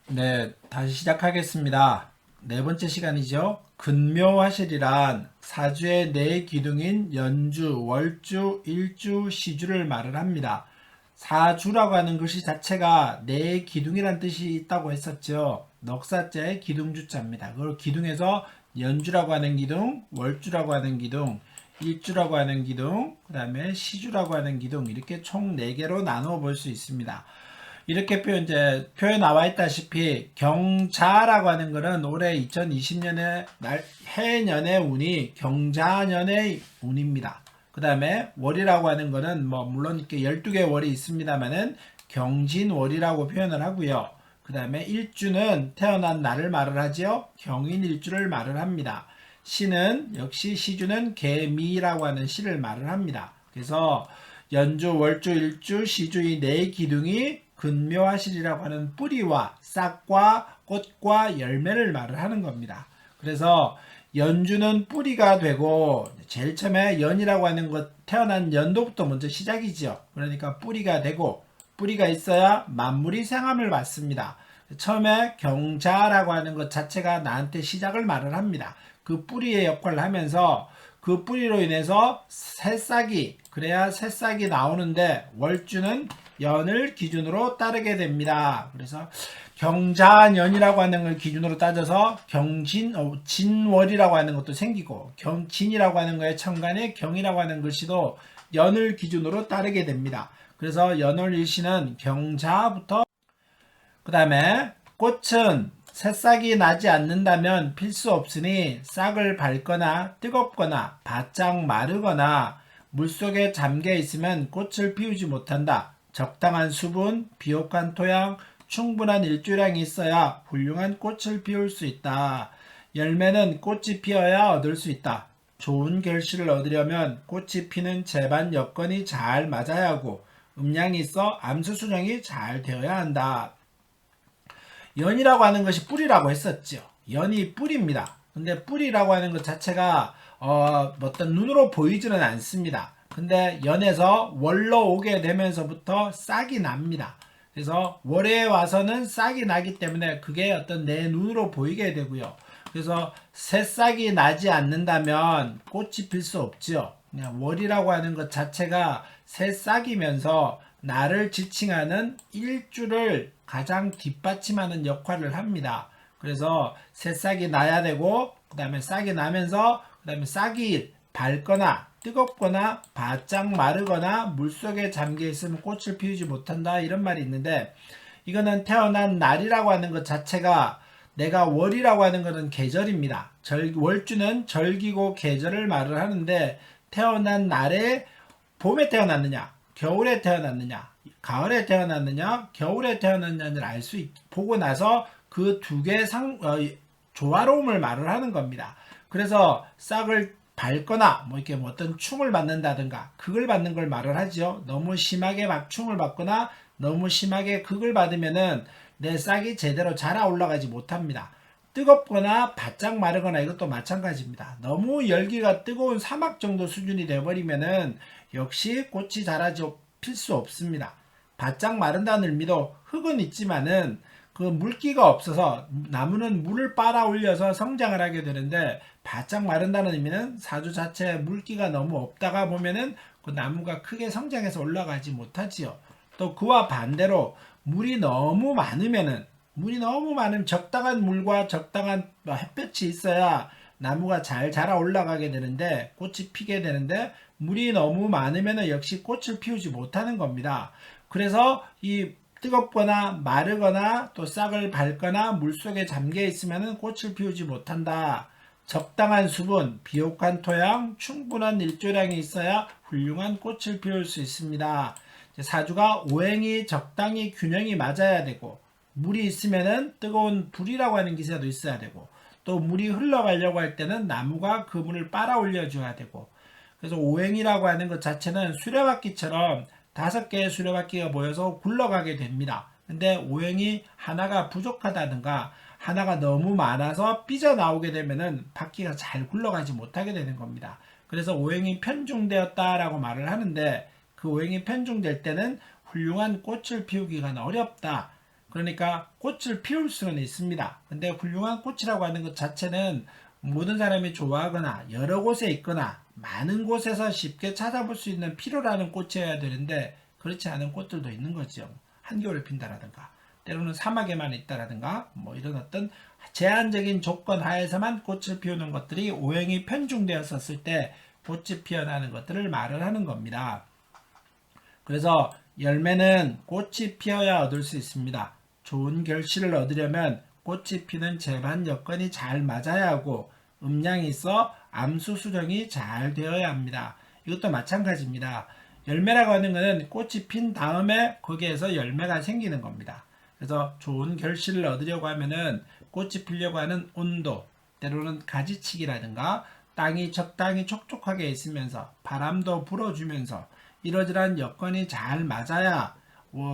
네, 다시 시작하겠습니다. 네 번째 시간이죠. 근묘화실이란 사주의 네 기둥인 연주, 월주, 일주, 시주를 말을 합니다. 사주라고 하는 글씨 자체가 네 기둥이란 뜻이 있다고 했었죠. 넉사자의 기둥주자입니다. 그걸 기둥에서 연주라고 하는 기둥, 월주라고 하는 기둥, 일주라고 하는 기둥, 그 다음에 시주라고 하는 기둥, 이렇게 총 4개로 나누어 볼 수 있습니다. 이렇게 표에 나와 있다시피 경자라고 하는 것은 올해 2020년에 해년의 운이 경자년의 운입니다. 그 다음에 월이라고 하는 것은 물론 이렇게 12개의 월이 있습니다만은 경진월이라고 표현을 하고요. 그 다음에 일주는 태어난 날을 말을 하지요. 경인일주를 말을 합니다. 시는 역시 시주는 개미라고 하는 시를 말을 합니다. 그래서 연주, 월주, 일주, 시주 이 네 기둥이 근묘화실이라고 하는 뿌리와 싹과 꽃과 열매를 말을 하는 겁니다. 그래서 연주는 뿌리가 되고 제일 처음에 연이라고 하는 것 태어난 연도부터 먼저 시작이죠. 그러니까 뿌리가 되고 뿌리가 있어야 만물이 생함을 받습니다. 처음에 경자라고 하는 것 자체가 나한테 시작을 말을 합니다. 그 뿌리의 역할을 하면서 그 뿌리로 인해서 새싹이 그래야 새싹이 나오는데 월주는 연을 기준으로 따르게 됩니다. 그래서 경자년이라고 하는 걸 기준으로 따져서 진월이라고 하는 것도 생기고 경진이라고 하는 거에 천간에 경이라고 하는 글씨도 연을 기준으로 따르게 됩니다. 그래서 연월일시는 경자부터 그 다음에 꽃은 새싹이 나지 않는다면 필수 없으니 싹을 밟거나 뜨겁거나 바짝 마르거나 물속에 잠겨 있으면 꽃을 피우지 못한다. 적당한 수분, 비옥한 토양, 충분한 일조량이 있어야 훌륭한 꽃을 피울 수 있다. 열매는 꽃이 피어야 얻을 수 있다. 좋은 결실을 얻으려면 꽃이 피는 재반 여건이 잘 맞아야 하고 음양이 있어 암수 수정이 잘 되어야 한다. 연이라고 하는 것이 뿌리라고 했었죠. 연이 뿌리입니다. 근데 뿌리라고 하는 것 자체가 어떤 눈으로 보이지는 않습니다. 근데 연에서 월로 오게 되면서부터 싹이 납니다. 그래서 월에 와서는 싹이 나기 때문에 그게 어떤 내 눈으로 보이게 되고요. 그래서 새싹이 나지 않는다면 꽃이 필 수 없죠. 그냥 월이라고 하는 것 자체가 새싹이면서 나를 지칭하는 일주를 가장 뒷받침하는 역할을 합니다. 그래서 새싹이 나야 되고 그 다음에 싹이 나면서 그 다음에 싹이 밝거나 뜨겁거나 바짝 마르거나 물속에 잠겨 있으면 꽃을 피우지 못한다 이런 말이 있는데 이거는 태어난 날이라고 하는 것 자체가 내가 월이라고 하는 것은 계절입니다. 월주는 절기고 계절을 말을 하는데 태어난 날에 봄에 태어났느냐 겨울에 태어났느냐 가을에 태어났느냐 겨울에 태어났느냐를 보고 나서 그 두 개의 조화로움을 말을 하는 겁니다. 그래서 싹을 밟거나 이렇게 어떤 충을 받는다든가 극을 받는 걸 말을 하죠. 너무 심하게 막 충을 받거나 너무 심하게 극을 받으면은 내 싹이 제대로 자라 올라가지 못합니다. 뜨겁거나 바짝 마르거나 이것도 마찬가지입니다. 너무 열기가 뜨거운 사막 정도 수준이 되어버리면은 역시 꽃이 자라지 필수 없습니다. 바짝 마른다는 의미도 흙은 있지만은 그 물기가 없어서 나무는 물을 빨아 올려서 성장을 하게 되는데 바짝 마른다는 의미는 사주 자체에 물기가 너무 없다가 보면은 그 나무가 크게 성장해서 올라가지 못하지요. 또 그와 반대로 물이 너무 많으면 적당한 물과 적당한 햇볕이 있어야 나무가 잘 자라 올라가게 되는데 꽃이 피게 되는데 물이 너무 많으면 역시 꽃을 피우지 못하는 겁니다. 그래서 이 뜨겁거나 마르거나 또 싹을 밟거나 물속에 잠겨 있으면 꽃을 피우지 못한다. 적당한 수분, 비옥한 토양, 충분한 일조량이 있어야 훌륭한 꽃을 피울 수 있습니다. 사주가 오행이 적당히 균형이 맞아야 되고 물이 있으면은 뜨거운 불이라고 하는 기세도 있어야 되고 또 물이 흘러가려고 할 때는 나무가 그 물을 빨아 올려줘야 되고 그래서 오행이라고 하는 것 자체는 수레바퀴처럼 5개의 수레바퀴가 모여서 굴러가게 됩니다. 근데 오행이 하나가 부족하다든가 하나가 너무 많아서 삐져나오게 되면은 바퀴가 잘 굴러가지 못하게 되는 겁니다. 그래서 오행이 편중되었다라고 말을 하는데, 그 오행이 편중될 때는 훌륭한 꽃을 피우기가 어렵다. 그러니까 꽃을 피울 수는 있습니다. 근데 훌륭한 꽃이라고 하는 것 자체는 모든 사람이 좋아하거나 여러 곳에 있거나 많은 곳에서 쉽게 찾아볼 수 있는 필요로 하는 꽃이어야 되는데, 그렇지 않은 꽃들도 있는 거죠. 한겨울에 핀다라든가 때로는 사막에만 있다라든가 뭐 이런 어떤 제한적인 조건 하에서만 꽃을 피우는 것들이 오행이 편중되었었을 때 꽃이 피어나는 것들을 말을 하는 겁니다. 그래서 열매는 꽃이 피어야 얻을 수 있습니다. 좋은 결실을 얻으려면 꽃이 피는 제반 여건이 잘 맞아야 하고 음양이 있어 암수 수정이 잘 되어야 합니다. 이것도 마찬가지입니다. 열매라고 하는 것은 꽃이 핀 다음에 거기에서 열매가 생기는 겁니다. 그래서 좋은 결실을 얻으려고 하면은 꽃이 피려고 하는 온도, 때로는 가지치기라든가 땅이 적당히 촉촉하게 있으면서 바람도 불어주면서 이러저러한 여건이 잘 맞아야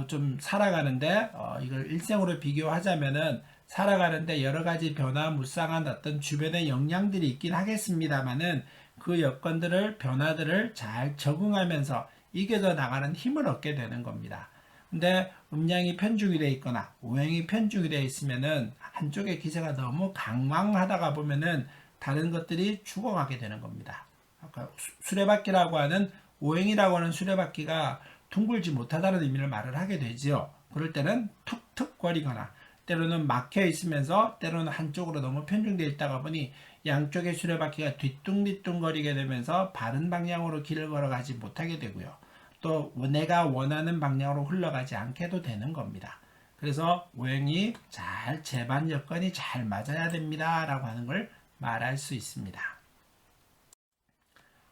좀 살아가는데, 이걸 일생으로 비교하자면은 살아가는데 여러 가지 변화무쌍한 어떤 주변의 영향들이 있긴 하겠습니다만은 그 여건들을 변화들을 잘 적응하면서 이겨져 나가는 힘을 얻게 되는 겁니다. 근데 음양이 편중이 되어 있거나 오행이 편중이 되어 있으면은 한쪽의 기세가 너무 강망하다가 보면은 다른 것들이 죽어가게 되는 겁니다. 아까 수레바퀴라고 하는 오행이라고 하는 수레바퀴가 둥글지 못하다는 의미를 말을 하게 되지요. 그럴 때는 툭툭거리거나 때로는 막혀 있으면서 때로는 한쪽으로 너무 편중되어 있다가 보니 양쪽의 수레바퀴가 뒤뚱뒤뚱거리게 되면서 바른 방향으로 길을 걸어가지 못하게 되고요. 또 내가 원하는 방향으로 흘러가지 않게도 되는 겁니다. 그래서 오행이 잘 제반 여건이 잘 맞아야 됩니다 라고 하는 걸 말할 수 있습니다.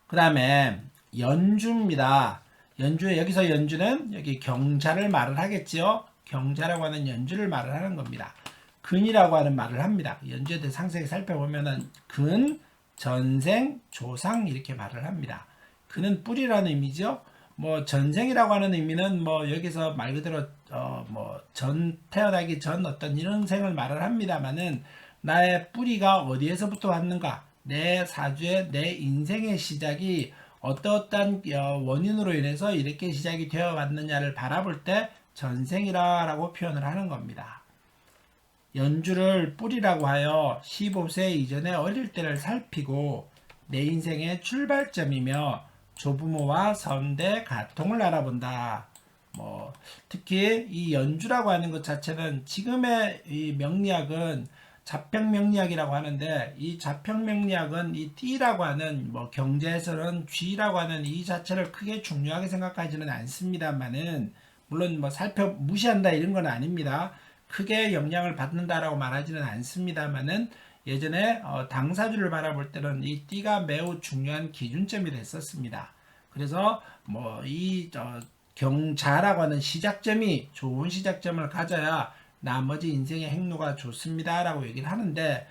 그 다음에 연주입니다. 여기서 연주는 여기 경자를 말을 하겠지요. 경자라고 하는 연주를 말을 하는 겁니다. 근이라고 하는 말을 합니다. 연주에 대해 상세히 살펴보면은 근, 전생, 조상 이렇게 말을 합니다. 근은 뿌리라는 의미죠. 뭐 전생이라고 하는 의미는 뭐 여기서 말 그대로 태어나기 전 어떤 이런 생을 말을 합니다만은 나의 뿌리가 어디에서부터 왔는가, 내 사주의 내 인생의 시작이 어떠한 원인으로 인해서 이렇게 시작이 되어 왔느냐를 바라볼 때 전생이라고 표현을 하는 겁니다. 연주를 뿌리라고 하여 15세 이전에 어릴 때를 살피고 내 인생의 출발점이며 조부모와 선대 가통을 알아본다. 특히 이 연주라고 하는 것 자체는 지금의 이 명리학은 자평명리학이라고 하는데, 이 자평명리학은 이 띠라고 하는 경제에서는 쥐라고 하는 이 자체를 크게 중요하게 생각하지는 않습니다만은, 물론 무시한다 이런 건 아닙니다. 크게 영향을 받는다라고 말하지는 않습니다만은 예전에 당사주를 바라볼 때는 이 띠가 매우 중요한 기준점이 됐었습니다. 그래서 이 경자라고 하는 시작점이 좋은 시작점을 가져야 나머지 인생의 행로가 좋습니다 라고 얘기를 하는데,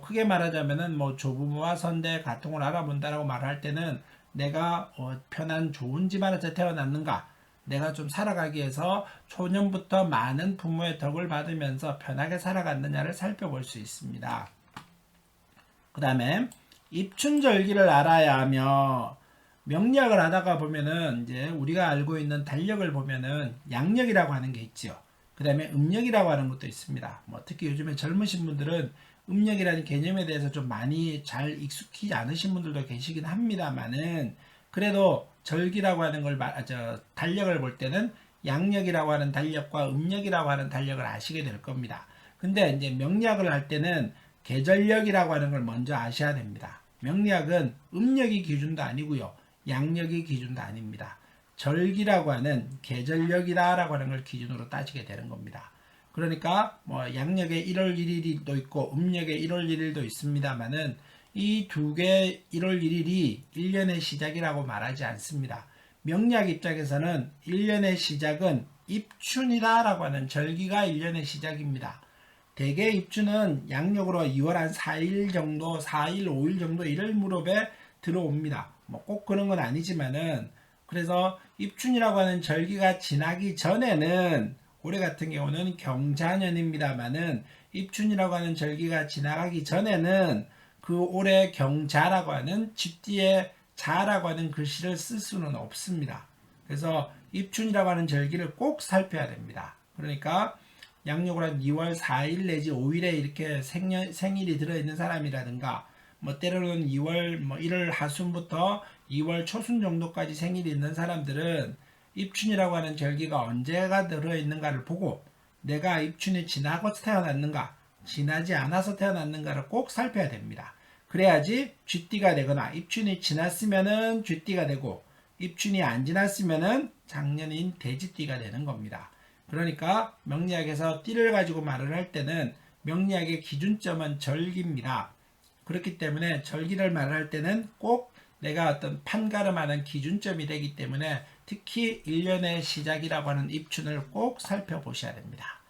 크게 말하자면은 조부모와 선대 가통을 알아본다라고 말할 때는 내가 편한 좋은 집안에서 태어났는가, 내가 좀 살아가기 위해서 초년부터 많은 부모의 덕을 받으면서 편하게 살아갔느냐를 살펴볼 수 있습니다. 그 다음에 입춘절기를 알아야 하며, 명리학을 하다가 보면은 이제 우리가 알고 있는 달력을 보면은 양력이라고 하는 게 있죠. 그 다음에 음력이라고 하는 것도 있습니다. 특히 요즘에 젊으신 분들은 음력이라는 개념에 대해서 좀 많이 잘 익숙하지 않으신 분들도 계시긴 합니다만은, 그래도 절기라고 하는 달력을 볼 때는 양력이라고 하는 달력과 음력이라고 하는 달력을 아시게 될 겁니다. 근데 이제 명리학을 할 때는 계절력이라고 하는 걸 먼저 아셔야 됩니다. 명리학은 음력이 기준도 아니고요, 양력이 기준도 아닙니다. 절기라고 하는 계절력이다라고 하는 걸 기준으로 따지게 되는 겁니다. 그러니까 양력에 1월 1일도 있고 음력에 1월 1일도 있습니다만은 이 두 개 1월 1일이 1년의 시작이라고 말하지 않습니다. 명리학 입장에서는 1년의 시작은 입춘이다라고 하는 절기가 1년의 시작입니다. 대개 입춘은 양력으로 2월 한 4일 정도, 4일, 5일 정도 이럴 무렵에 들어옵니다. 꼭 그런 건 아니지만은 그래서 입춘이라고 하는 절기가 지나기 전에는 올해 같은 경우는 경자년입니다만은 입춘이라고 하는 절기가 지나가기 전에는 그 올해 경자라고 하는 쥐띠에 자라고 하는 글씨를 쓸 수는 없습니다. 그래서 입춘이라고 하는 절기를 꼭 살펴야 됩니다. 그러니까 양력으로 한 2월 4일 내지 5일에 이렇게 생일이 들어있는 사람이라든가 뭐 때로는 2월 뭐 1월 하순부터 2월 초순 정도까지 생일이 있는 사람들은 입춘이라고 하는 절기가 언제가 들어있는가를 보고 내가 입춘이 지나고 태어났는가 지나지 않아서 태어났는가를 꼭 살펴야 됩니다. 그래야지 쥐띠가 되거나 입춘이 지났으면은 쥐띠가 되고 입춘이 안 지났으면은 작년인 돼지띠가 되는 겁니다. 그러니까 명리학에서 띠를 가지고 말을 할 때는 명리학의 기준점은 절기입니다. 그렇기 때문에 절기를 말할 때는 꼭 내가 어떤 판가름하는 기준점이 되기 때문에 특히 1년의 시작이라고 하는 입춘을 꼭 살펴보셔야 됩니다.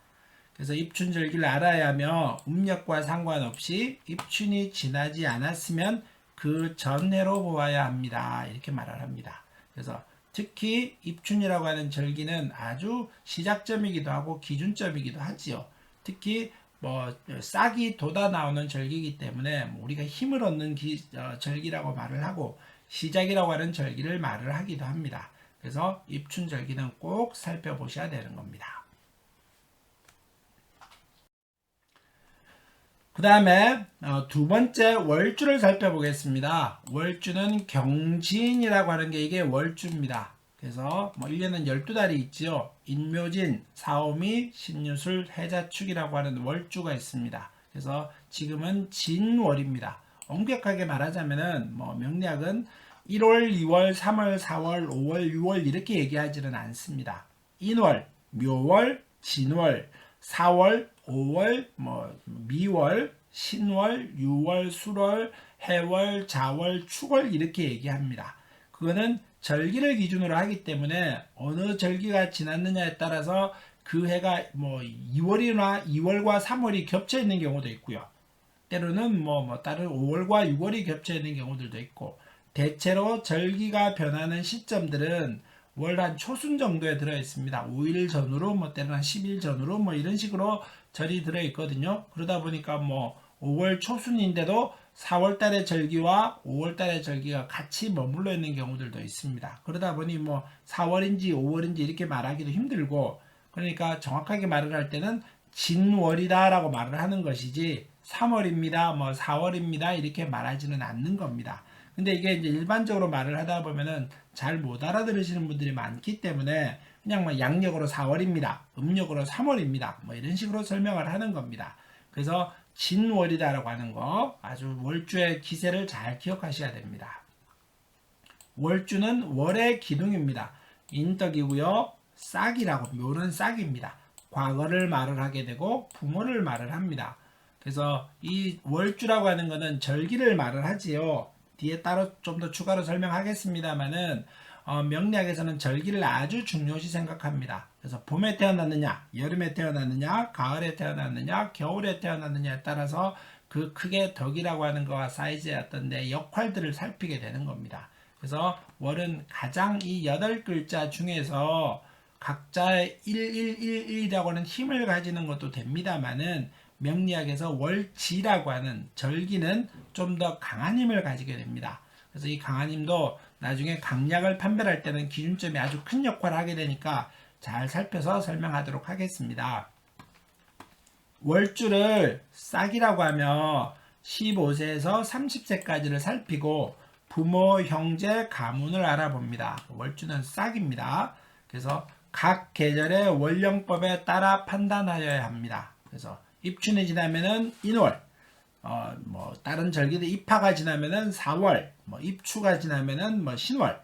그래서 입춘절기를 알아야 하며 음력과 상관없이 입춘이 지나지 않았으면 그 전해로 보아야 합니다. 이렇게 말을 합니다. 그래서 특히 입춘이라고 하는 절기는 아주 시작점이기도 하고 기준점이기도 하지요. 특히 뭐 싹이 돋아 나오는 절기이기 때문에 우리가 힘을 얻는 절기라고 말을 하고 시작이라고 하는 절기를 말을 하기도 합니다. 그래서 입춘절기는 꼭 살펴보셔야 되는 겁니다. 그 다음에 두 번째 월주를 살펴보겠습니다. 월주는 경진이라고 하는 게 이게 월주입니다. 그래서 뭐 1년은 12달이 있지요. 인묘진, 사오미, 신유술, 해자축이라고 하는 월주가 있습니다. 그래서 지금은 진월입니다. 엄격하게 말하자면은 뭐 명리학은 1월, 2월, 3월, 4월, 5월, 6월 이렇게 얘기하지는 않습니다. 인월, 묘월, 진월, 4월, 5월, 뭐 미월, 신월, 유월, 술월, 해월, 자월, 축월 이렇게 얘기합니다. 그거는 절기를 기준으로 하기 때문에 어느 절기가 지났느냐에 따라서 그 해가 뭐 2월이나 2월과 3월이 겹쳐 있는 경우도 있고요. 때로는 뭐 다른 5월과 6월이 겹쳐 있는 경우들도 있고 대체로 절기가 변하는 시점들은 월 한 초순 정도에 들어 있습니다. 5일 전후로 뭐 때로는 한 10일 전후로 뭐 이런 식으로 절이 들어 있거든요. 그러다 보니까 뭐 5월 초순인데도 4월 달의 절기와 5월 달의 절기가 같이 머물러 있는 경우들도 있습니다. 그러다 보니 뭐 4월인지 5월인지 이렇게 말하기도 힘들고 그러니까 정확하게 말을 할 때는 진월이다라고 말을 하는 것이지 3월입니다, 뭐 4월입니다 이렇게 말하지는 않는 겁니다. 근데 이게 이제 일반적으로 말을 하다 보면은 잘 못 알아들으시는 분들이 많기 때문에 그냥 뭐 양력으로 4월입니다. 음력으로 3월입니다. 뭐 이런 식으로 설명을 하는 겁니다. 그래서 진월이다라고 하는 거 아주 월주의 기세를 잘 기억하셔야 됩니다. 월주는 월의 기둥입니다. 인덕이고요. 싹이라고 묘는 싹입니다. 과거를 말을 하게 되고 부모를 말을 합니다. 그래서 이 월주라고 하는 것은 절기를 말을 하지요. 뒤에 따로 좀 더 추가로 설명하겠습니다만은 명리학에서는 절기를 아주 중요시 생각합니다. 그래서 봄에 태어났느냐, 여름에 태어났느냐, 가을에 태어났느냐, 겨울에 태어났느냐에 따라서 그 크게 덕이라고 하는 거와 사이즈의 어떤 내 역할들을 살피게 되는 겁니다. 그래서 월은 가장 이 8글자 중에서 각자의 1111이라고 하는 힘을 가지는 것도 됩니다만은 명리학에서 월지라고 하는 절기는 좀 더 강한 힘을 가지게 됩니다. 그래서 이 강한 힘도 나중에 강약을 판별할 때는 기준점이 아주 큰 역할을 하게 되니까 잘 살펴서 설명하도록 하겠습니다. 월주를 싹이라고 하며 15세에서 30세까지를 살피고 부모, 형제, 가문을 알아봅니다. 월주는 싹입니다. 그래서 각 계절의 월령법에 따라 판단하여야 합니다. 그래서 입춘이 지나면은 인월, 뭐 다른 절기들 입하가 지나면은 4월, 뭐 입추가 지나면은 뭐 신월,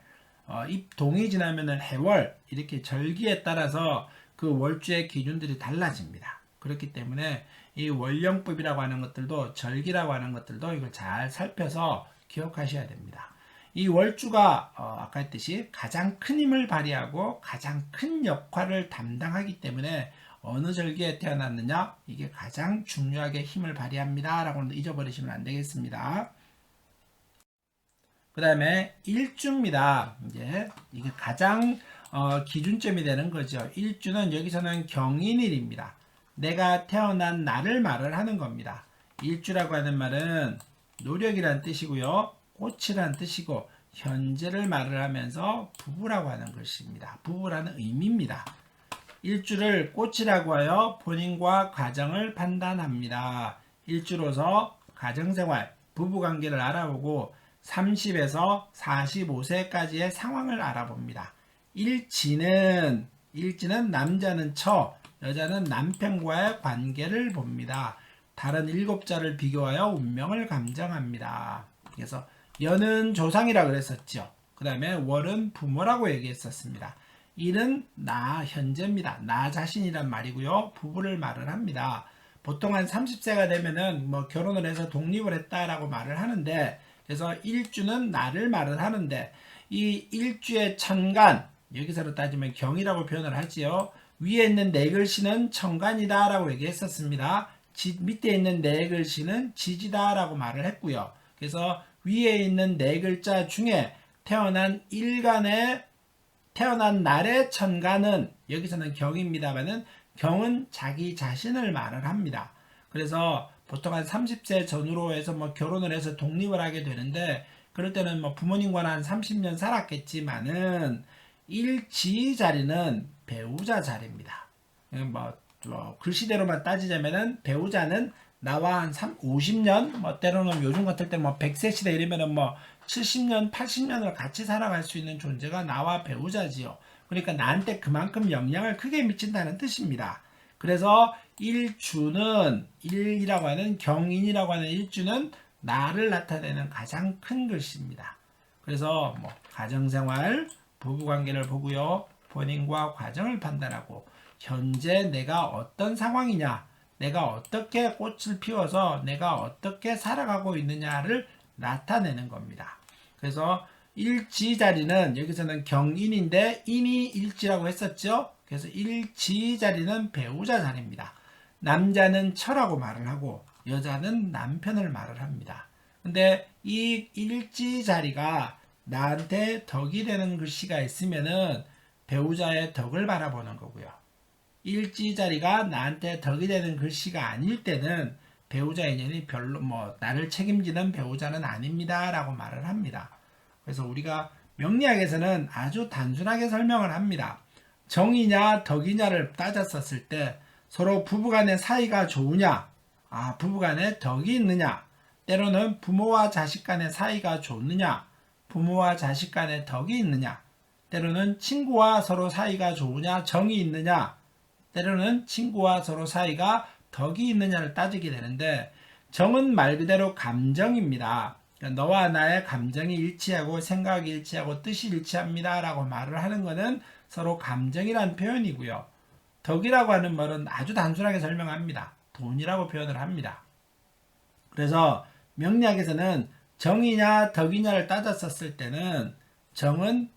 입동이 지나면은 해월 이렇게 절기에 따라서 그 월주의 기준들이 달라집니다. 그렇기 때문에 이 월령법이라고 하는 것들도 절기라고 하는 것들도 이걸 잘 살펴서 기억하셔야 됩니다. 이 월주가 아까 했듯이 가장 큰 힘을 발휘하고 가장 큰 역할을 담당하기 때문에 어느 절기에 태어났느냐 이게 가장 중요하게 힘을 발휘합니다 라고 잊어버리시면 안 되겠습니다. 그 다음에 일주입니다. 이제 이게 가장 기준점이 되는 거죠. 일주는 여기서는 경인일입니다. 내가 태어난 날을 말을 하는 겁니다. 일주라고 하는 말은 노력이란 뜻이고요. 꽃이란 뜻이고 현재를 말을 하면서 부부라고 하는 것입니다. 부부라는 의미입니다. 일주를 꽃이라고 하여 본인과 가정을 판단합니다. 일주로서 가정생활, 부부관계를 알아보고 30에서 45세까지의 상황을 알아봅니다. 일지는 남자는 처, 여자는 남편과의 관계를 봅니다. 다른 7자를 비교하여 운명을 감정합니다. 그래서 연은 조상이라 그랬었죠. 그 다음에 월은 부모라고 얘기했었습니다. 일은 나 현재입니다. 나 자신이란 말이고요. 부부를 말을 합니다. 보통 한 30세가 되면은 뭐 결혼을 해서 독립을 했다라고 말을 하는데, 그래서 일주는 나를 말을 하는데, 이 일주의 천간, 여기서로 따지면 경이라고 표현을 하지요. 위에 있는 네 글씨는 천간이다 라고 얘기했었습니다. 밑에 있는 네 글씨는 지지다 라고 말을 했고요. 그래서 위에 있는 네 글자 중에 태어난 날의 천간은, 여기서는 경입니다만은 경은 자기 자신을 말을 합니다. 그래서 보통 한 30세 전후로 해서 뭐 결혼을 해서 독립을 하게 되는데, 그럴 때는 뭐 부모님과는 한 30년 살았겠지만은 일지 자리는 배우자 자리입니다. 뭐 글씨대로만 따지자면은 배우자는 나와 한 50년, 뭐 때로는 요즘 같을 때 뭐 100세 시대 이러면은 뭐 70년, 80년을 같이 살아갈 수 있는 존재가 나와 배우자지요. 그러니까 나한테 그만큼 영향을 크게 미친다는 뜻입니다. 그래서 일이라고 하는 경인이라고 하는 일주는 나를 나타내는 가장 큰 글씨입니다. 그래서 뭐 가정생활, 부부관계를 보고요. 본인과 과정을 판단하고 현재 내가 어떤 상황이냐, 내가 어떻게 꽃을 피워서 내가 어떻게 살아가고 있느냐를 나타내는 겁니다. 그래서 일지 자리는 여기서는 경인인데 인이 일지라고 했었죠. 그래서 일지 자리는 배우자 자리입니다. 남자는 처라고 말을 하고 여자는 남편을 말을 합니다. 근데 이 일지 자리가 나한테 덕이 되는 글씨가 있으면은 배우자의 덕을 바라보는 거고요. 일지 자리가 나한테 덕이 되는 글씨가 아닐 때는 배우자 인연이 별로 나를 책임지는 배우자는 아닙니다 라고 말을 합니다. 그래서 우리가 명리학에서는 아주 단순하게 설명을 합니다. 정이냐 덕이냐를 따졌었을 때 서로 부부간의 사이가 좋으냐, 부부간에 덕이 있느냐, 때로는 부모와 자식 간의 사이가 좋느냐, 부모와 자식 간의 덕이 있느냐, 때로는 친구와 서로 사이가 좋으냐, 정이 있느냐, 때로는 친구와 서로 사이가 덕이 있느냐를 따지게 되는데, 정은 말 그대로 감정입니다. 그러니까 너와 나의 감정이 일치하고 생각이 일치하고 뜻이 일치합니다 라고 말을 하는 것은 서로 감정이란 표현이고요. 덕이라고 하는 말은 아주 단순하게 설명합니다. 돈이라고 표현을 합니다. 그래서 명리학에서는 정이냐 덕이냐를 따졌었을 때는 정은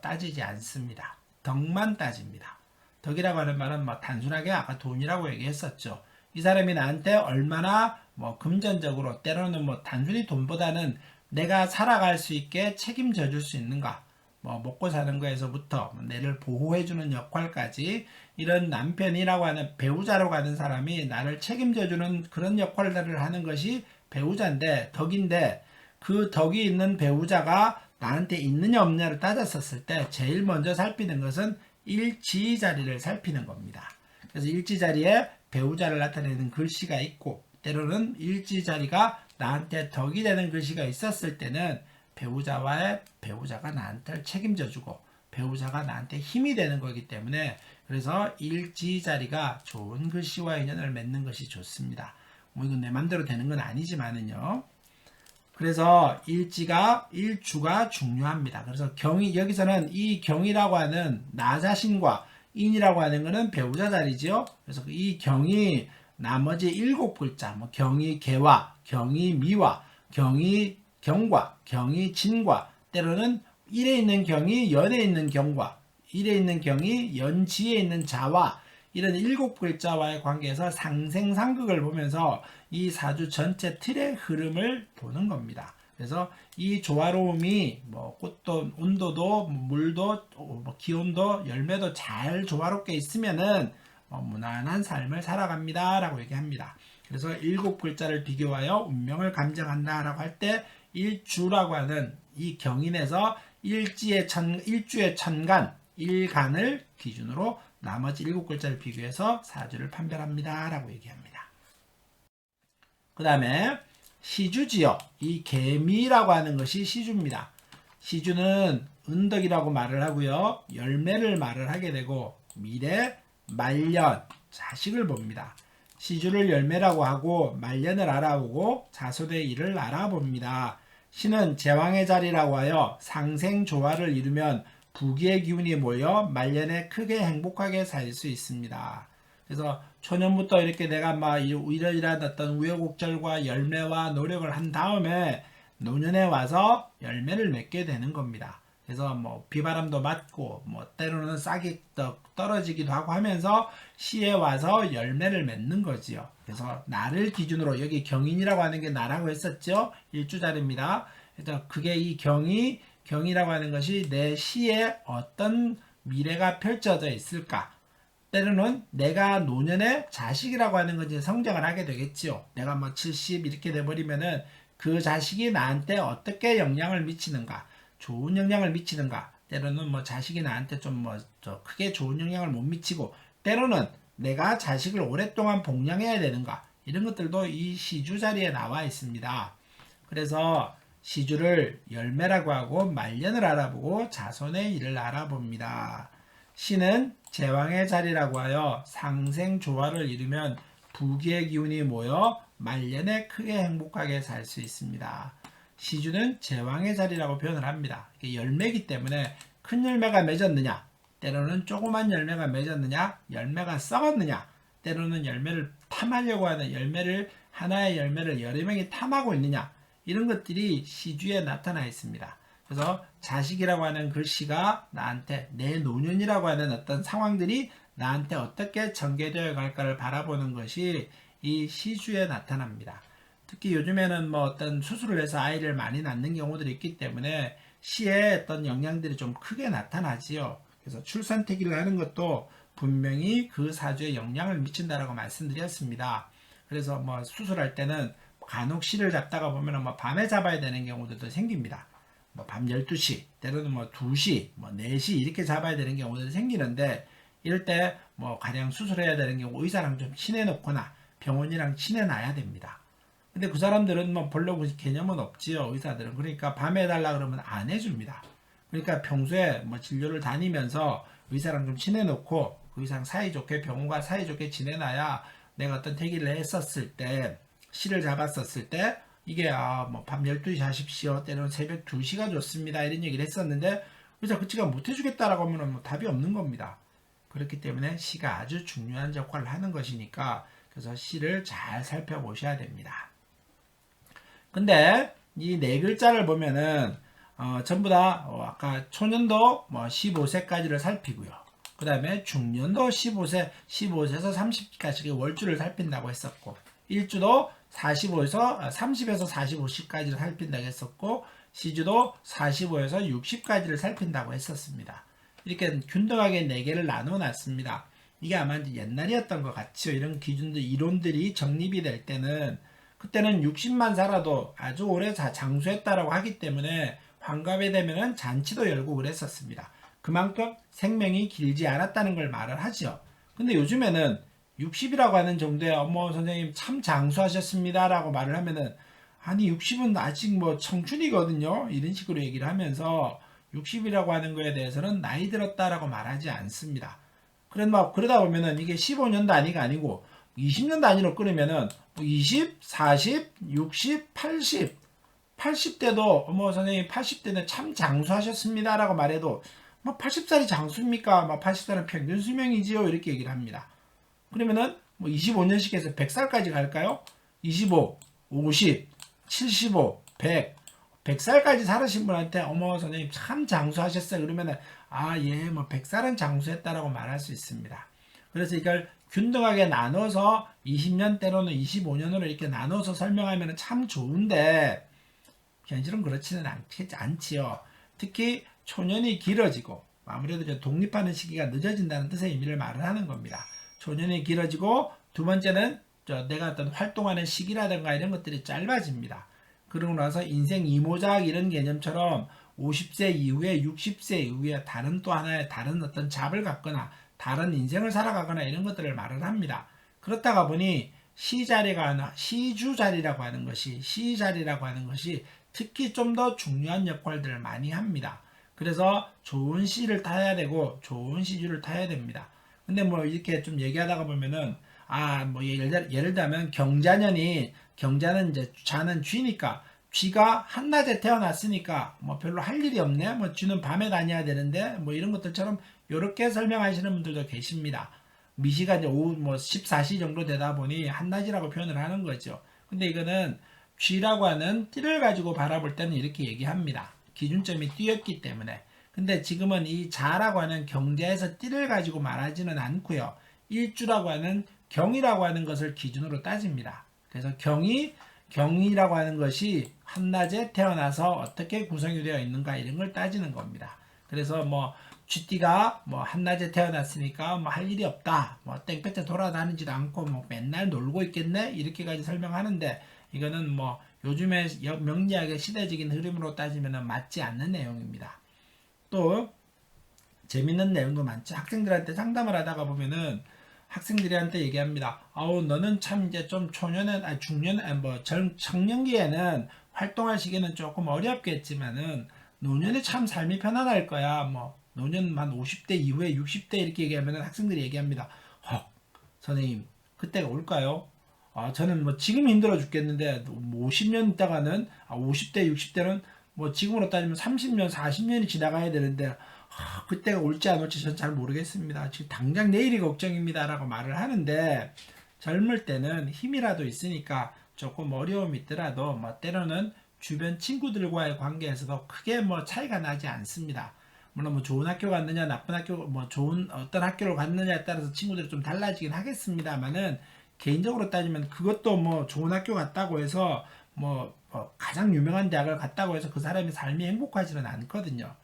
따지지 않습니다. 덕만 따집니다. 덕이라고 하는 말은 단순하게 아까 돈이라고 얘기했었죠. 이 사람이 나한테 얼마나 금전적으로, 때로는 단순히 돈보다는 내가 살아갈 수 있게 책임져 줄 수 있는가, 먹고 사는 거에서부터 내를 보호해주는 역할까지, 이런 남편이라고 하는 배우자로 가는 사람이 나를 책임져주는 그런 역할들을 하는 것이 배우자인데, 덕인데, 그 덕이 있는 배우자가 나한테 있느냐 없느냐를 따졌었을 때 제일 먼저 살피는 것은 일지 자리를 살피는 겁니다. 그래서 일지 자리에 배우자를 나타내는 글씨가 있고, 때로는 일지 자리가 나한테 덕이 되는 글씨가 있었을 때는 배우자가 나한테 책임져주고 배우자가 나한테 힘이 되는 거기 때문에, 그래서 일지 자리가 좋은 글씨와 인연을 맺는 것이 좋습니다. 이건 내 맘대로 되는 건 아니지만은요. 그래서 일주가 중요합니다. 그래서 여기서는 이 경이라고 하는 나 자신과 인이라고 하는 것은 배우자 자리죠. 그래서 이 경이 나머지 7글자, 경이 개와, 경이 미와, 경이 경과, 경이 진과, 때로는 일에 있는 경이 연에 있는 경과, 일에 있는 경이 연지에 있는 자와, 이런 7글자와의 관계에서 상생상극을 보면서 이 사주 전체 틀의 흐름을 보는 겁니다. 그래서 이 조화로움이 뭐 꽃도 온도도 물도 뭐 기온도 열매도 잘 조화롭게 있으면은 무난한 삶을 살아갑니다라고 얘기합니다. 그래서 7글자를 비교하여 운명을 감정한다라고 할 때 일주라고 하는 이 경인에서 일주의 천간, 일간을 기준으로 나머지 7글자를 비교해서 사주를 판별합니다라고 얘기합니다. 그 다음에 시주지요. 이 개미라고 하는 것이 시주입니다. 시주는 은덕이라고 말을 하고요. 열매를 말을 하게 되고 미래, 말년, 자식을 봅니다. 시주를 열매라고 하고 말년을 알아보고 자손의 일을 알아봅니다. 시는 제왕의 자리라고 하여 상생조화를 이루면 부귀의 기운이 모여 말년에 크게 행복하게 살 수 있습니다. 그래서 초년부터 이렇게 내가 막 이러이러한 어떤 우여곡절과 열매와 노력을 한 다음에 노년에 와서 열매를 맺게 되는 겁니다. 그래서 뭐 비바람도 맞고 뭐 때로는 싹이 떨어지기도 하고 하면서 시에 와서 열매를 맺는 거지요. 그래서 나를 기준으로 여기 경인이라고 하는 게 나라고 했었죠. 일주자리입니다. 그래서 그게 이 경이라고 하는 것이 내 시에 어떤 미래가 펼쳐져 있을까. 때로는 내가 노년에 자식이라고 하는 것이 성장을 하게 되겠지요. 내가 뭐 70 이렇게 돼버리면은 그 자식이 나한테 어떻게 영향을 미치는가, 좋은 영향을 미치는가. 때로는 뭐 자식이 나한테 좀 크게 좋은 영향을 못 미치고, 때로는 내가 자식을 오랫동안 복양해야 되는가, 이런 것들도 이 시주 자리에 나와 있습니다. 그래서 시주를 열매라고 하고 말년을 알아보고 자손의 일을 알아봅니다. 시는 제왕의 자리라고 하여 상생조화를 이루면 부귀의 기운이 모여 말년에 크게 행복하게 살 수 있습니다. 시주는 제왕의 자리라고 표현을 합니다. 열매이기 때문에 큰 열매가 맺었느냐, 때로는 조그만 열매가 맺었느냐, 열매가 썩었느냐, 때로는 열매를 탐하려고 하는 하나의 열매를 여러 명이 탐하고 있느냐, 이런 것들이 시주에 나타나 있습니다. 그래서 자식이라고 하는 글씨가 나한테 내 노년이라고 하는 어떤 상황들이 나한테 어떻게 전개되어 갈까를 바라보는 것이 이 시주에 나타납니다. 특히 요즘에는 뭐 어떤 수술을 해서 아이를 많이 낳는 경우들이 있기 때문에 시에 어떤 영향들이 좀 크게 나타나지요. 그래서 출산태기를 하는 것도 분명히 그 사주에 영향을 미친다라고 말씀드렸습니다. 그래서 뭐 수술할 때는 간혹 시를 잡다가 보면 뭐 밤에 잡아야 되는 경우들도 생깁니다. 뭐 밤 12시, 때로는 뭐 2시, 뭐 4시 이렇게 잡아야 되는 경우들이 생기는데, 이럴 때 뭐 가령 수술해야 되는 경우 의사랑 좀 친해놓거나 병원이랑 친해놔야 됩니다. 근데 그 사람들은 뭐 별로 개념은 없지요, 의사들은. 그러니까 밤에 해달라 그러면 안 해줍니다. 그러니까 평소에 뭐 진료를 다니면서 의사랑 좀 친해놓고 그 의사랑 사이좋게, 병원과 사이좋게 지내놔야 내가 어떤 태기를 했었을 때, 시를 잡았었을 때 이게 뭐 밤 12시 하십시오, 때로는 새벽 2시가 좋습니다, 이런 얘기를 했었는데 의사 그치가 못해주겠다라고 하면 뭐 답이 없는 겁니다. 그렇기 때문에 시가 아주 중요한 역할을 하는 것이니까, 그래서 시를 잘 살펴보셔야 됩니다. 근데 이 네 글자를 보면은 전부 다 아까 초년도 뭐 15세까지를 살피고요. 그 다음에 중년도 15세에서 30까지 월주를 살핀다고 했었고, 일주도 30에서 45시까지를 살핀다고 했었고, 시주도 45에서 60까지를 살핀다고 했었습니다. 이렇게 균등하게 4개를 나눠 놨습니다. 이게 아마 옛날이었던 것 같죠. 이런 기준들, 이론들이 정립이 될 때는, 그때는 60만 살아도 아주 오래 장수했다라고 하기 때문에 환갑에 되면은 잔치도 열고 그랬었습니다. 그만큼 생명이 길지 않았다는 걸 말을 하죠. 근데 요즘에는 60이라고 하는 정도에 어머 선생님 참 장수하셨습니다 라고 말을 하면은, 아니 60은 아직 뭐 청춘이거든요, 이런 식으로 얘기를 하면서 60이라고 하는 거에 대해서는 나이 들었다라고 말하지 않습니다. 그러다 보면은 이게 15년 단위가 아니고 20년 단위로 끊으면은 20, 40, 60, 80대도 어머 선생님 80대는 참 장수하셨습니다 라고 말해도 뭐 80살이 장수입니까? 뭐 80살은 평균 수명이지요, 이렇게 얘기를 합니다. 그러면은 뭐 25년씩 해서 100살까지 갈까요? 25, 50, 75, 100, 100살까지 살으신 분한테 어머 선생님 참 장수하셨어요 그러면은 뭐 100살은 장수했다라고 말할 수 있습니다. 그래서 이걸 균등하게 나눠서 20년 때로는 25년으로 이렇게 나눠서 설명하면 참 좋은데, 현실은 그렇지는 않지요. 특히 초년이 길어지고 아무래도 이제 독립하는 시기가 늦어진다는 뜻의 의미를 말을 하는 겁니다. 초년이 길어지고 두 번째는 내가 어떤 활동하는 시기라든가 이런 것들이 짧아집니다. 그러고 나서 인생 이모작 이런 개념처럼 50세 이후에 60세 이후에 다른 또 하나의 다른 어떤 잡을 갖거나 다른 인생을 살아가거나 이런 것들을 말을 합니다. 그렇다가 보니 시주자리라고 하는 것이 특히 좀 더 중요한 역할들을 많이 합니다. 그래서 좋은 시를 타야 되고 좋은 시주를 타야 됩니다. 근데 뭐 이렇게 좀 얘기하다가 보면은 뭐 예를 들면 경자는 이제 자는 쥐니까 쥐가 한낮에 태어났으니까 뭐 별로 할 일이 없네. 뭐 쥐는 밤에 다녀야 되는데 뭐 이런 것들처럼 이렇게 설명하시는 분들도 계십니다. 미시가 이제 오후 뭐 14시 정도 되다 보니 한낮이라고 표현을 하는 거죠. 근데 이거는 쥐라고 하는 띠를 가지고 바라볼 때는 이렇게 얘기합니다. 기준점이 띠였기 때문에. 근데 지금은 이 자라고 하는 경자에서 띠를 가지고 말하지는 않고요. 일주라고 하는 경이라고 하는 것을 기준으로 따집니다. 그래서 경이라고 하는 것이 한낮에 태어나서 어떻게 구성이 되어 있는가 이런 걸 따지는 겁니다. 그래서 뭐 쥐띠가 뭐 한낮에 태어났으니까 뭐 할 일이 없다. 뭐 땡볕에 돌아다니지도 않고 뭐 맨날 놀고 있겠네. 이렇게까지 설명하는데 이거는 뭐 요즘의 명리학의 시대적인 흐름으로 따지면 맞지 않는 내용입니다. 또 재밌는 내용도 많죠. 학생들한테 상담을 하다가 보면은 학생들한테 얘기합니다. 너는 참 이제 좀 청년기에는 활동할 시기는 조금 어렵겠지만은 노년에 참 삶이 편안할 거야. 뭐 노년 한 50대 이후에 60대 이렇게 얘기하면은 학생들이 얘기합니다. 선생님 그때가 올까요? 저는 뭐 지금 힘들어 죽겠는데 50년 있다가는 50대 60대는 뭐 지금으로 따지면 30년 40년이 지나가야 되는데 그때가 올지 안 올지 전 잘 모르겠습니다. 지금 당장 내일이 걱정입니다 라고 말을 하는데 젊을 때는 힘이라도 있으니까 조금 어려움이 있더라도 뭐 때로는 주변 친구들과의 관계에서도 크게 뭐 차이가 나지 않습니다. 물론 뭐 좋은 학교 갔느냐 나쁜 학교 뭐 좋은 어떤 학교를 갔느냐에 따라서 친구들이 좀 달라지긴 하겠습니다만은 개인적으로 따지면 그것도 뭐 좋은 학교 갔다고 해서 뭐 가장 유명한 대학을 갔다고 해서 그 사람의 삶이 행복하지는 않거든요.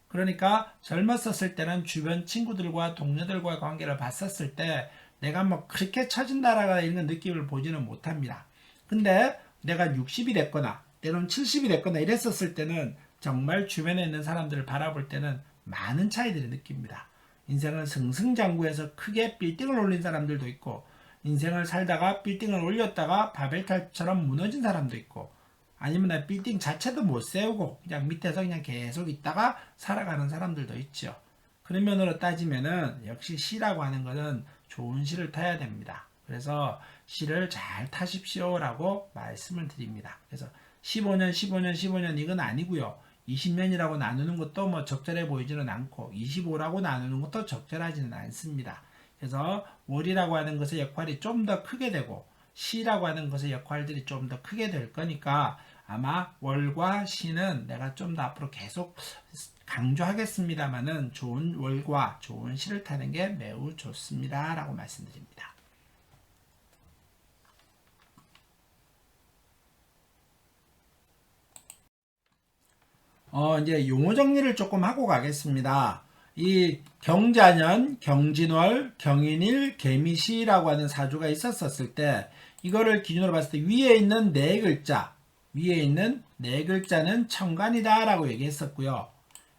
그러니까 젊었었을 때는 주변 친구들과 동료들과의 관계를 봤었을 때 내가 뭐 그렇게 처진다라가 이런 느낌을 보지는 못합니다. 근데 내가 60이 됐거나 때로는 70이 됐거나 이랬었을 때는 정말 주변에 있는 사람들을 바라볼 때는 많은 차이들을 느낍니다. 인생을 승승장구해서 크게 빌딩을 올린 사람들도 있고 인생을 살다가 빌딩을 올렸다가 바벨탑처럼 무너진 사람도 있고 아니면 빌딩 자체도 못 세우고 그냥 밑에서 그냥 계속 있다가 살아가는 사람들도 있죠. 그런 면으로 따지면은 역시 시라고 하는 것은 좋은 시를 타야 됩니다. 그래서 시를 잘 타십시오라고 말씀을 드립니다. 그래서 15년 이건 아니고요. 20년이라고 나누는 것도 뭐 적절해 보이지는 않고 25라고 나누는 것도 적절하지는 않습니다. 그래서 월이라고 하는 것의 역할이 좀 더 크게 되고 시라고 하는 것의 역할들이 좀 더 크게 될 거니까 아마 월과 시는 내가 좀 더 앞으로 계속 강조하겠습니다만은 좋은 월과 좋은 시를 타는 게 매우 좋습니다 라고 말씀드립니다. 이제 용어 정리를 조금 하고 가겠습니다. 이 경자년, 경진월, 경인일, 개미시라고 하는 사주가 있었을 때 이거를 기준으로 봤을 때 위에 있는 네 글자는 천간이다 라고 얘기했었고요.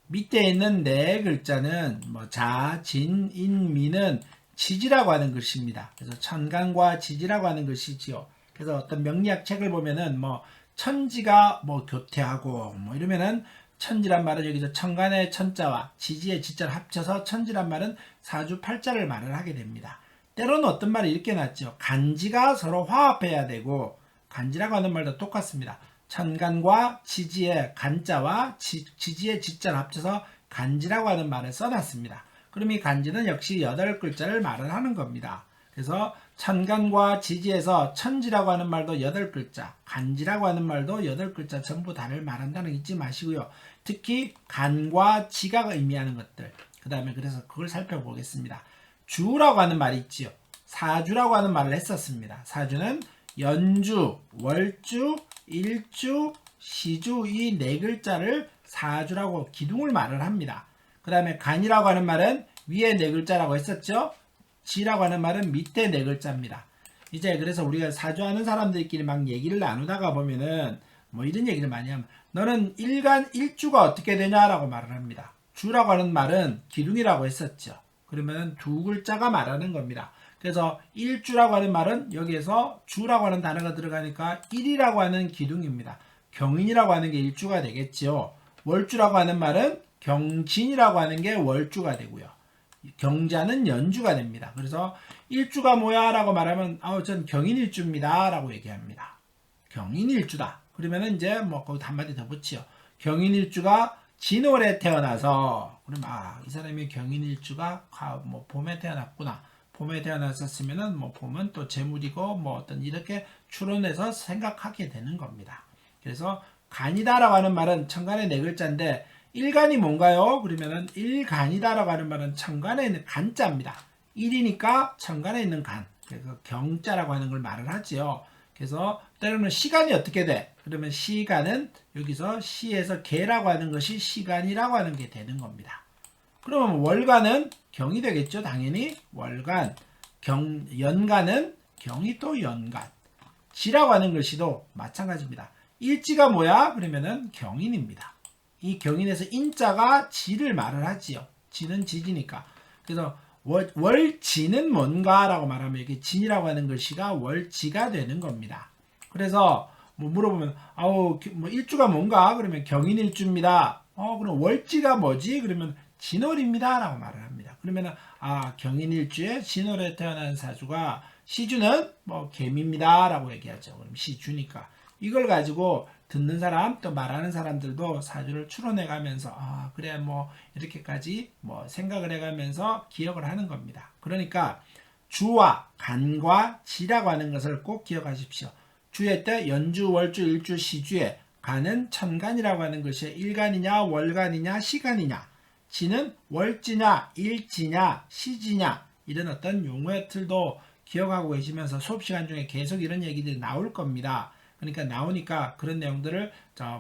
밑에 있는 네 글자는 뭐 자, 진, 인, 미는 지지라고 하는 글씨입니다. 그래서 천간과 지지라고 하는 글씨지요. 그래서 어떤 명리학 책을 보면은 뭐 천지가 뭐 교태하고 뭐 이러면은 천지란 말은 여기서 천간의 천자와 지지의 지자를 합쳐서 천지란 말은 사주 팔자를 말을 하게 됩니다. 때로는 어떤 말이 이렇게 났죠. 간지가 서로 화합해야 되고 간지라고 하는 말도 똑같습니다. 천간과 지지의 간자와 지지의 지자를 합쳐서 간지라고 하는 말을 써놨습니다. 그럼 이 간지는 역시 8글자를 말을 하는 겁니다. 그래서 천간과 지지에서 천지라고 하는 말도 8글자, 간지라고 하는 말도 8글자 전부 다를 말한다는 거 잊지 마시고요. 특히 간과 지가 의미하는 것들, 그 다음에 그래서 그걸 살펴보겠습니다. 주라고 하는 말이 있지요. 사주라고 하는 말을 했었습니다. 사주는 연주, 월주, 일주, 시주 이 네 글자를 사주라고 기둥을 말을 합니다. 그 다음에 간이라고 하는 말은 위에 네 글자라고 했었죠. 지라고 하는 말은 밑에 네 글자입니다. 이제 그래서 우리가 사주하는 사람들끼리 막 얘기를 나누다가 보면은 뭐 이런 얘기를 많이 하면 너는 일간 일주가 어떻게 되냐라고 말을 합니다. 주라고 하는 말은 기둥이라고 했었죠. 그러면 두 글자가 말하는 겁니다. 그래서 일주라고 하는 말은 여기에서 주라고 하는 단어가 들어가니까 일이라고 하는 기둥입니다. 경인이라고 하는 게 일주가 되겠죠. 월주라고 하는 말은 경진이라고 하는 게 월주가 되고요. 경자는 연주가 됩니다. 그래서 일주가 뭐야? 라고 말하면 전 경인일주입니다. 라고 얘기합니다. 경인일주다. 그러면 이제 뭐 거기 한마디 더 붙이요. 경인일주가 진월에 태어나서 그럼 이 사람이 경인일주가 뭐 봄에 태어났구나. 봄에 태어났었으면은 뭐 봄은 또 재물이고 뭐 어떤 이렇게 추론해서 생각하게 되는 겁니다. 그래서 간이다라고 하는 말은 천간의 네 글자인데 일간이 뭔가요? 그러면은 일간이다라고 하는 말은 천간에 있는 간자입니다. 일이니까 천간에 있는 간. 그래서 경자라고 하는 걸 말을 하지요. 그래서 때로는 시간이 어떻게 돼? 그러면 시간은 여기서 시에서 개라고 하는 것이 시간이라고 하는 게 되는 겁니다. 그러면 월간은 경이 되겠죠. 당연히 월간, 연간은 경이 또 연간. 지라고 하는 글씨도 마찬가지입니다. 일지가 뭐야? 그러면은 경인입니다. 이 경인에서 인자가 지를 말을 하지요. 지는 지지니까. 그래서 월지는 뭔가? 라고 말하면 이게 진이라고 하는 글씨가 월지가 되는 겁니다. 그래서 뭐 물어보면 뭐 일주가 뭔가? 그러면 경인일주입니다. 그럼 월지가 뭐지? 그러면 진월입니다. 라고 말을 합니다. 그러면 경인일주에 진월에 태어난 사주가 시주는 뭐 개미입니다. 라고 얘기하죠. 그럼 시주니까. 이걸 가지고 듣는 사람 또 말하는 사람들도 사주를 추론해 가면서 그래 뭐 이렇게까지 뭐 생각을 해 가면서 기억을 하는 겁니다. 그러니까 주와 간과 지라고 하는 것을 꼭 기억하십시오. 주의 때 연주, 월주, 일주, 시주에 간은 천간이라고 하는 것이 일간이냐 월간이냐 시간이냐, 지는 월지냐 일지냐 시지냐, 이런 어떤 용어의 틀도 기억하고 계시면서 수업 시간 중에 계속 이런 얘기들이 나올 겁니다. 그러니까 나오니까 그런 내용들을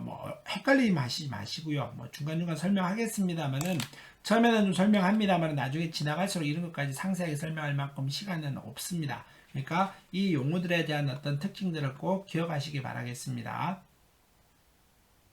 뭐 헷갈리지 마시고요. 뭐 중간중간 설명하겠습니다만은 처음에는 좀 설명합니다만 나중에 지나갈수록 이런 것까지 상세하게 설명할 만큼 시간은 없습니다. 그러니까 이 용어들에 대한 어떤 특징들을 꼭 기억하시기 바라겠습니다.